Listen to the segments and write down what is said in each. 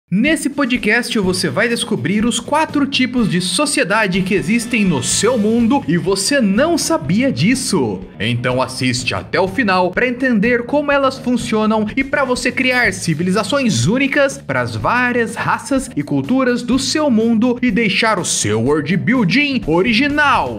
Nesse podcast você vai descobrir os 4 tipos de sociedade que existem no seu mundo e você não sabia disso. Então assiste até o final para entender como elas funcionam e para você criar civilizações únicas para as várias raças e culturas do seu mundo e deixar o seu world building original.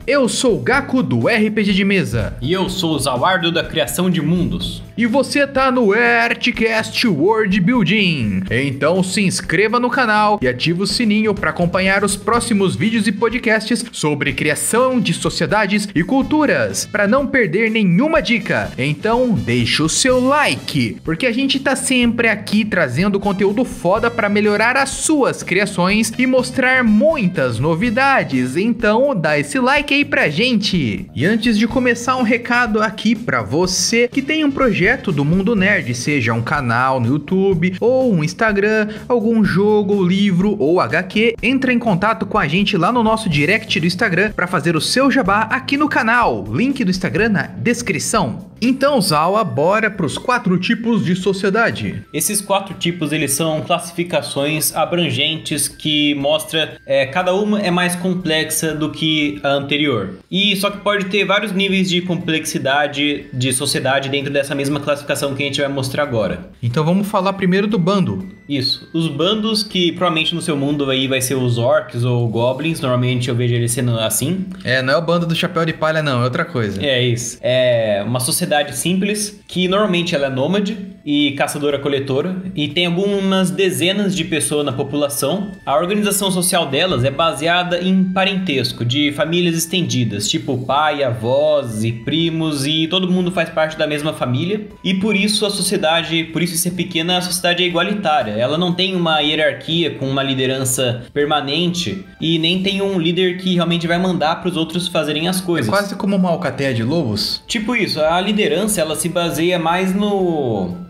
Eu sou o Gaku do RPG de Mesa. E eu sou o Zawardo da Criação de Mundos. E você tá no Artcast World Building. Então se inscreva no canal e ative o sininho para acompanhar os próximos vídeos e podcasts sobre criação de sociedades e culturas, para não perder nenhuma dica. Então deixa o seu like, porque a gente tá sempre aqui trazendo conteúdo foda para melhorar as suas criações e mostrar muitas novidades. Então dá esse like aí pra gente. E antes de começar, um recado aqui pra você que tem um projeto do Mundo Nerd, seja um canal no YouTube ou um Instagram, algum jogo, livro ou HQ, entra em contato com a gente lá no nosso direct do Instagram para fazer o seu jabá aqui no canal. Link do Instagram na descrição. Então, Zawa, bora pros 4 tipos de sociedade. Esses 4 tipos, eles são classificações abrangentes que mostra cada uma é mais complexa do que a anterior. E só que pode ter vários níveis de complexidade de sociedade dentro dessa mesma classificação que a gente vai mostrar agora. Então vamos falar primeiro do bando. Isso, os bandos que provavelmente no seu mundo aí vai ser os orcs ou goblins, normalmente eu vejo eles sendo assim. Não é o bando do chapéu de palha não, é outra coisa. É isso, é uma sociedade simples, que normalmente ela é nômade e caçadora-coletora, e tem algumas dezenas de pessoas na população. A organização social delas é baseada em parentesco, de famílias estendidas, tipo pai, avós e primos, e todo mundo faz parte da mesma família, e por isso a sociedade, por isso ser pequena, a sociedade é igualitária. Ela não tem uma hierarquia com uma liderança permanente e nem tem um líder que realmente vai mandar para os outros fazerem as coisas. É quase como uma alcateia de lobos? Tipo isso, a liderança ela se baseia mais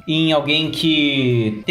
em alguém que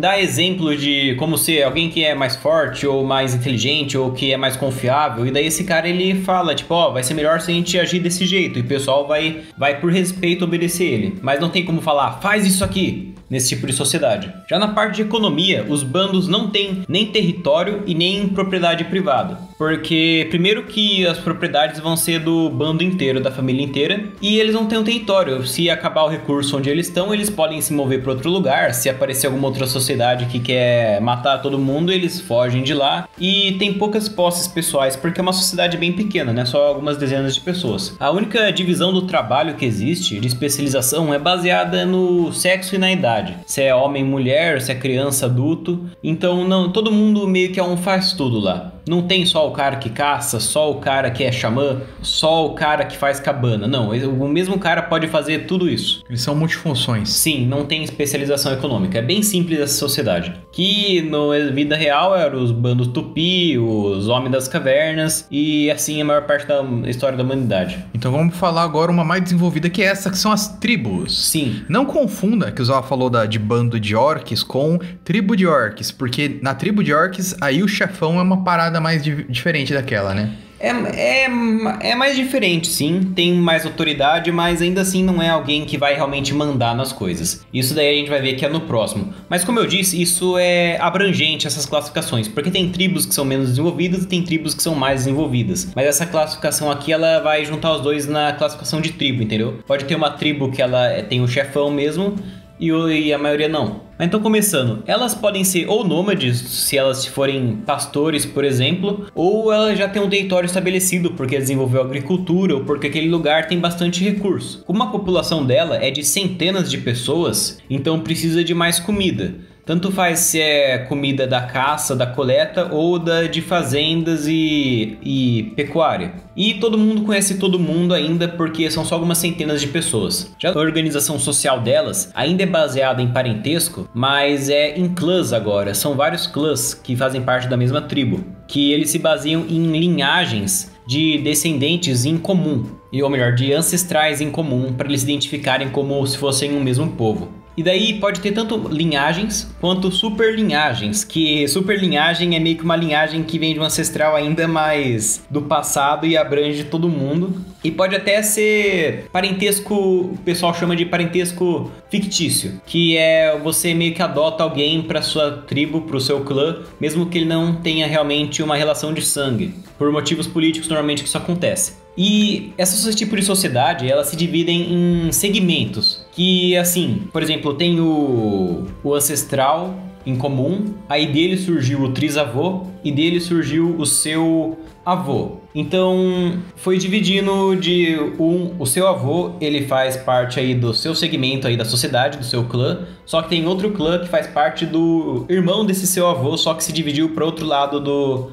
dá exemplo de como ser alguém que é mais forte ou mais inteligente ou que é mais confiável, e daí esse cara ele fala tipo, vai ser melhor se a gente agir desse jeito, e o pessoal vai por respeito obedecer ele, mas não tem como falar, faz isso aqui, nesse tipo de sociedade. Já na parte de economia, os bandos não têm nem território e nem propriedade privada, porque primeiro que as propriedades vão ser do bando inteiro, da família inteira, e eles não têm um território. Se acabar o recurso onde eles estão, eles podem se mover para outro lugar. Se aparecer alguma outra sociedade que quer matar todo mundo, eles fogem de lá, e tem poucas posses pessoais, porque é uma sociedade bem pequena, né? Só algumas dezenas de pessoas. A única divisão do trabalho que existe, de especialização, é baseada no sexo e na idade. Se é homem, mulher, se é criança, adulto. Então não, todo mundo meio que é um faz tudo lá. Não tem só o cara que caça, só o cara que é xamã, só o cara que faz cabana. Não, o mesmo cara pode fazer tudo isso. Eles são multifunções. Sim, não tem especialização econômica. É bem simples essa sociedade. Que na vida real eram os bandos tupi, os homens das cavernas, e assim a maior parte da história da humanidade. Então vamos falar agora uma mais desenvolvida que essa, que são as tribos. Sim. Não confunda, que o Zó falou de bando de orcs com tribo de orcs, porque na tribo de orcs aí o chefão é uma parada mais diferente daquela, né? É mais diferente, sim. Tem mais autoridade, mas ainda assim não é alguém que vai realmente mandar nas coisas. Isso daí a gente vai ver que é no próximo. Mas como eu disse, isso é abrangente, essas classificações, porque tem tribos que são menos desenvolvidas e tem tribos que são mais desenvolvidas. Mas essa classificação aqui, ela vai juntar os dois na classificação de tribo, entendeu? Pode ter uma tribo que ela tem o chefão mesmo e a maioria não. Então, começando, elas podem ser ou nômades, se elas forem pastores, por exemplo, ou ela já tem um território estabelecido porque desenvolveu agricultura ou porque aquele lugar tem bastante recurso. Como a população dela é de centenas de pessoas, então precisa de mais comida. Tanto faz se é comida da caça, da coleta ou de fazendas e pecuária. E todo mundo conhece todo mundo ainda porque são só algumas centenas de pessoas. Já a organização social delas ainda é baseada em parentesco, mas é em clãs agora. São vários clãs que fazem parte da mesma tribo, que eles se baseiam em linhagens de descendentes em comum, ou melhor, de ancestrais em comum, para eles se identificarem como se fossem um mesmo povo. E daí pode ter tanto linhagens quanto superlinhagens, que superlinhagem é meio que uma linhagem que vem de um ancestral ainda mais do passado e abrange todo mundo. E pode até ser parentesco, o pessoal chama de parentesco fictício, que é você meio que adota alguém para sua tribo, para o seu clã, mesmo que ele não tenha realmente uma relação de sangue. Por motivos políticos, normalmente que isso acontece. E esse tipo de sociedade, elas se dividem em segmentos, que assim, por exemplo, tem o ancestral em comum, aí dele surgiu o trisavô e dele surgiu o seu avô. Então foi dividindo de o seu avô, ele faz parte aí do seu segmento aí da sociedade, do seu clã, só que tem outro clã que faz parte do irmão desse seu avô, só que se dividiu para outro lado do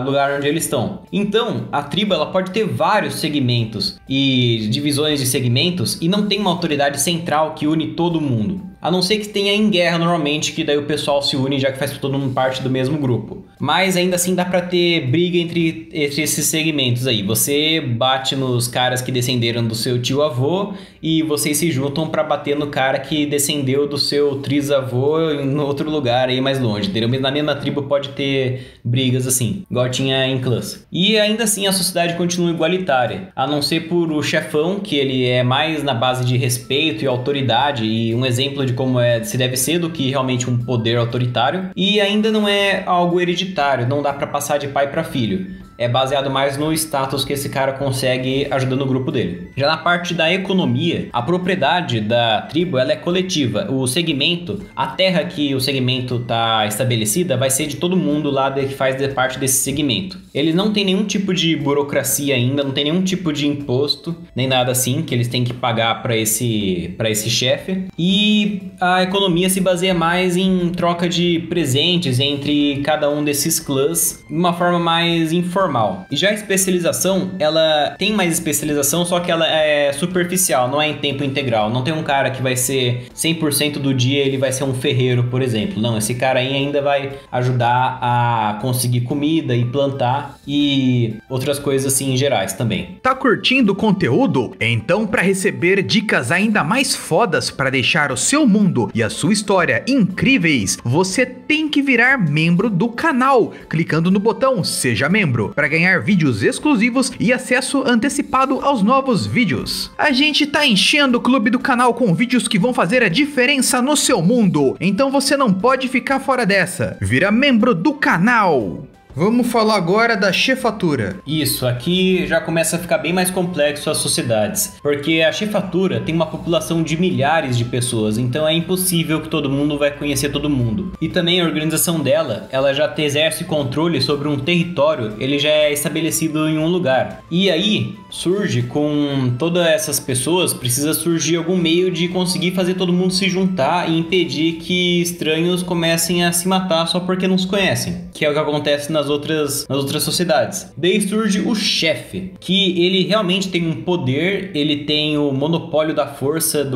lugar onde eles estão. Então a tribo ela pode ter vários segmentos e divisões de segmentos e não tem uma autoridade central que une todo mundo. A não ser que tenha em guerra normalmente, que daí o pessoal se une já que faz todo mundo parte do mesmo grupo. Mas ainda assim dá pra ter briga entre esses segmentos aí. Você bate nos caras que descenderam do seu tio-avô e vocês se juntam pra bater no cara que descendeu do seu trisavô em outro lugar aí mais longe, entendeu? Na mesma tribo pode ter brigas assim, igual tinha em clãs. E ainda assim a sociedade continua igualitária, a não ser por o chefão, que ele é mais na base de respeito e autoridade e um exemplo de como se deve ser do que realmente um poder autoritário. E ainda não é algo hereditário, não dá pra passar de pai pra filho. É baseado mais no status que esse cara consegue ajudando o grupo dele. Já na parte da economia, a propriedade da tribo ela é coletiva. O segmento, a terra que o segmento está estabelecida vai ser de todo mundo lá que faz parte desse segmento. Ele não tem nenhum tipo de burocracia ainda, não tem nenhum tipo de imposto, nem nada assim que eles têm que pagar para esse chefe. E a economia se baseia mais em troca de presentes entre cada um desses clãs, de uma forma mais informal. E já a especialização, ela tem mais especialização, só que ela é superficial, não é em tempo integral. Não tem um cara que vai ser 100% do dia, ele vai ser um ferreiro, por exemplo. Não, esse cara aí ainda vai ajudar a conseguir comida e plantar e outras coisas assim em gerais também. Tá curtindo o conteúdo? Então, para receber dicas ainda mais fodas para deixar o seu mundo e a sua história incríveis, você tem que virar membro do canal, clicando no botão Seja Membro, para ganhar vídeos exclusivos e acesso antecipado aos novos vídeos. A gente tá enchendo o clube do canal com vídeos que vão fazer a diferença no seu mundo, então você não pode ficar fora dessa. Vira membro do canal! Vamos falar agora da chefatura. Isso, aqui já começa a ficar bem mais complexo as sociedades, porque a chefatura tem uma população de milhares de pessoas, então é impossível que todo mundo vai conhecer todo mundo. E também a organização dela, ela já exerce controle sobre um território, ele já é estabelecido em um lugar. E aí surge, com todas essas pessoas, precisa surgir algum meio de conseguir fazer todo mundo se juntar e impedir que estranhos comecem a se matar só porque não se conhecem, que é o que acontece nas outras sociedades. Daí surge o chefe, que ele realmente tem um poder, ele tem o monopólio da força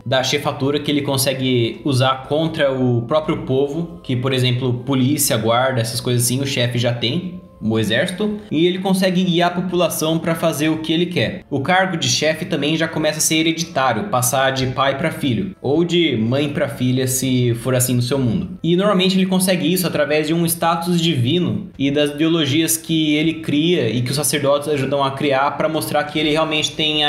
da chefatura que ele consegue usar contra o próprio povo, que por exemplo, polícia, guarda, essas coisas assim, o chefe já tem. O exército, e ele consegue guiar a população para fazer o que ele quer. O cargo de chefe também já começa a ser hereditário, passar de pai para filho, ou de mãe para filha, se for assim no seu mundo. E normalmente ele consegue isso através de um status divino e das ideologias que ele cria e que os sacerdotes ajudam a criar para mostrar que ele realmente tem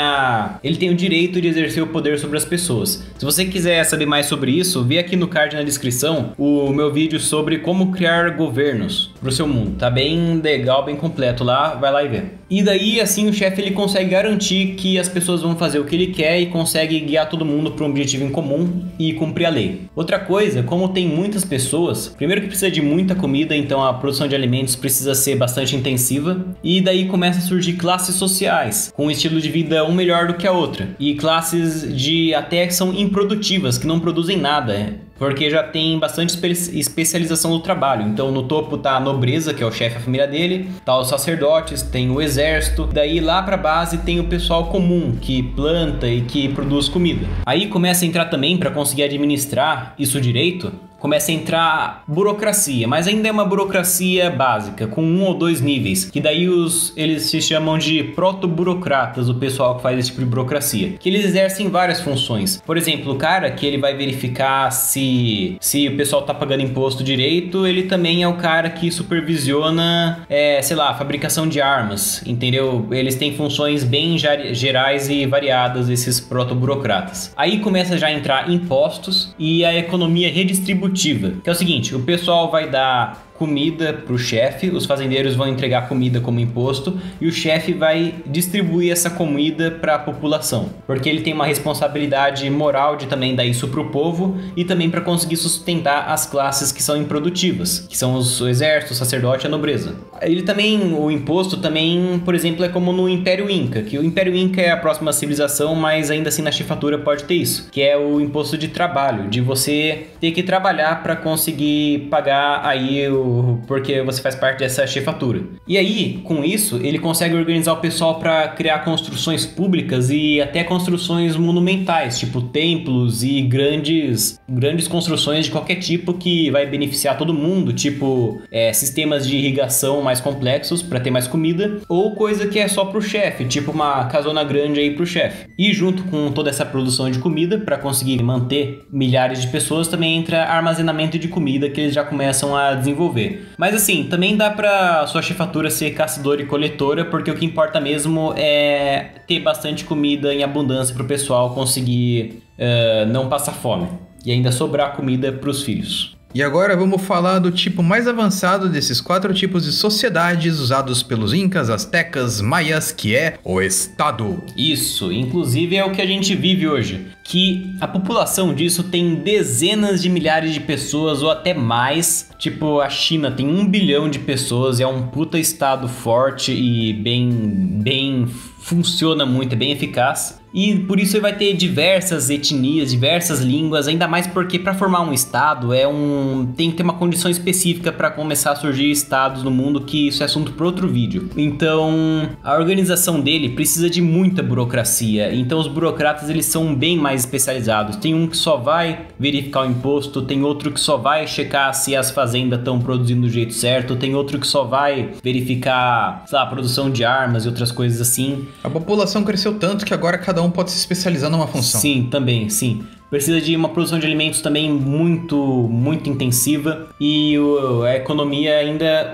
o direito de exercer o poder sobre as pessoas. Se você quiser saber mais sobre isso, vê aqui no card na descrição o meu vídeo sobre como criar governos para o seu mundo. Tá bem legal, bem completo lá, vai lá e vê. E daí assim o chefe ele consegue garantir que as pessoas vão fazer o que ele quer e consegue guiar todo mundo para um objetivo em comum e cumprir a lei. Outra coisa, como tem muitas pessoas, primeiro que precisa de muita comida, então a produção de alimentos precisa ser bastante intensiva, e daí começa a surgir classes sociais, com um estilo de vida um melhor do que a outra, e classes de até que são improdutivas, que não produzem nada, porque já tem bastante especialização do trabalho. Então no topo tá a nobreza, que é o chefe da família dele, tá os sacerdotes, tem o exército, daí lá pra base tem o pessoal comum, que planta e que produz comida. Aí começa a entrar também, para conseguir administrar isso direito, começa a entrar burocracia, mas ainda é uma burocracia básica, com 1 ou 2 níveis, que daí eles se chamam de proto-burocratas, o pessoal que faz esse tipo de burocracia, que eles exercem várias funções. Por exemplo, o cara que ele vai verificar se o pessoal tá pagando imposto direito, ele também é o cara que supervisiona, sei lá, a fabricação de armas, entendeu? Eles têm funções bem gerais e variadas, esses proto-burocratas. Aí começa já a entrar impostos e a economia redistributiva, que é o seguinte, o pessoal vai dar comida para o chefe, os fazendeiros vão entregar comida como imposto e o chefe vai distribuir essa comida para a população, porque ele tem uma responsabilidade moral de também dar isso para o povo e também para conseguir sustentar as classes que são improdutivas, que são o exército, o sacerdote e a nobreza. Ele também, o imposto também, por exemplo, é como no Império Inca, que o Império Inca é a próxima civilização, mas ainda assim na chefatura pode ter isso, que é o imposto de trabalho, de você ter que trabalhar para conseguir pagar aí porque você faz parte dessa chefatura. E aí, com isso, ele consegue organizar o pessoal para criar construções públicas e até construções monumentais, tipo templos e grandes construções de qualquer tipo que vai beneficiar todo mundo, tipo sistemas de irrigação mais complexos para ter mais comida, ou coisa que é só pro chefe, tipo uma casona grande aí pro chefe. E junto com toda essa produção de comida, para conseguir manter milhares de pessoas, também entra armazenamento de comida que eles já começam a desenvolver. Mas assim, também dá pra sua chefatura ser caçadora e coletora, porque o que importa mesmo é ter bastante comida em abundância pro pessoal conseguir não passar fome e ainda sobrar comida pros filhos. E agora vamos falar do tipo mais avançado desses 4 tipos de sociedades usados pelos incas, astecas, maias, que é o Estado. Isso, inclusive é o que a gente vive hoje, que a população disso tem dezenas de milhares de pessoas ou até mais. Tipo, a China tem 1 bilhão de pessoas, é um puta estado forte e bem funciona muito, é bem eficaz. E por isso ele vai ter diversas etnias, diversas línguas, ainda mais porque para formar um estado tem que ter uma condição específica para começar a surgir estados no mundo, que isso é assunto para outro vídeo. Então a organização dele precisa de muita burocracia, então os burocratas eles são bem mais especializados. Tem um que só vai verificar o imposto, tem outro que só vai checar se as fazendas estão produzindo do jeito certo, tem outro que só vai verificar, sei lá, a produção de armas e outras coisas assim. A população cresceu tanto que agora cada um pode se especializar numa função. Sim, também, sim. Precisa de uma produção de alimentos também muito intensiva e a economia ainda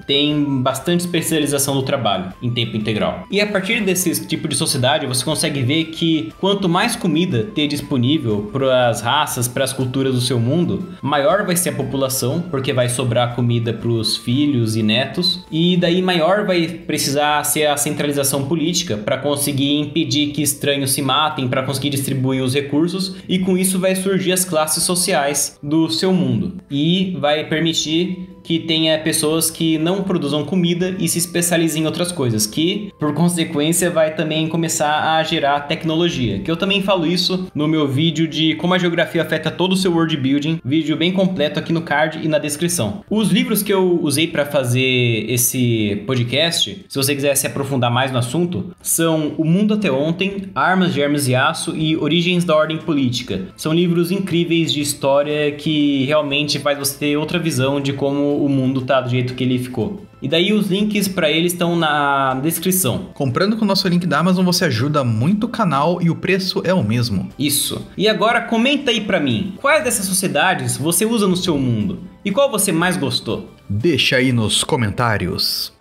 tem bastante especialização do trabalho em tempo integral. E a partir desse tipo de sociedade você consegue ver que quanto mais comida ter disponível para as raças, para as culturas do seu mundo, maior vai ser a população, porque vai sobrar comida para os filhos e netos, e daí maior vai precisar ser a centralização política para conseguir impedir que estranhos se matem, para conseguir distribuir os recursos. E com isso vai surgir as classes sociais do seu mundo e vai permitir que tenha pessoas que não produzam comida e se especializem em outras coisas, que por consequência vai também começar a gerar tecnologia, que eu também falo isso no meu vídeo de como a geografia afeta todo o seu world building, vídeo bem completo aqui no card e na descrição. Os livros que eu usei para fazer esse podcast, se você quiser se aprofundar mais no assunto, são O Mundo Até Ontem, Armas de Hermes e Aço e Origens da Ordem Política. São livros incríveis de história que realmente faz você ter outra visão de como o mundo tá do jeito que ele ficou. E daí os links para eles estão na descrição. Comprando com o nosso link da Amazon você ajuda muito o canal e o preço é o mesmo. Isso. E agora comenta aí para mim, quais dessas sociedades você usa no seu mundo? E qual você mais gostou? Deixa aí nos comentários.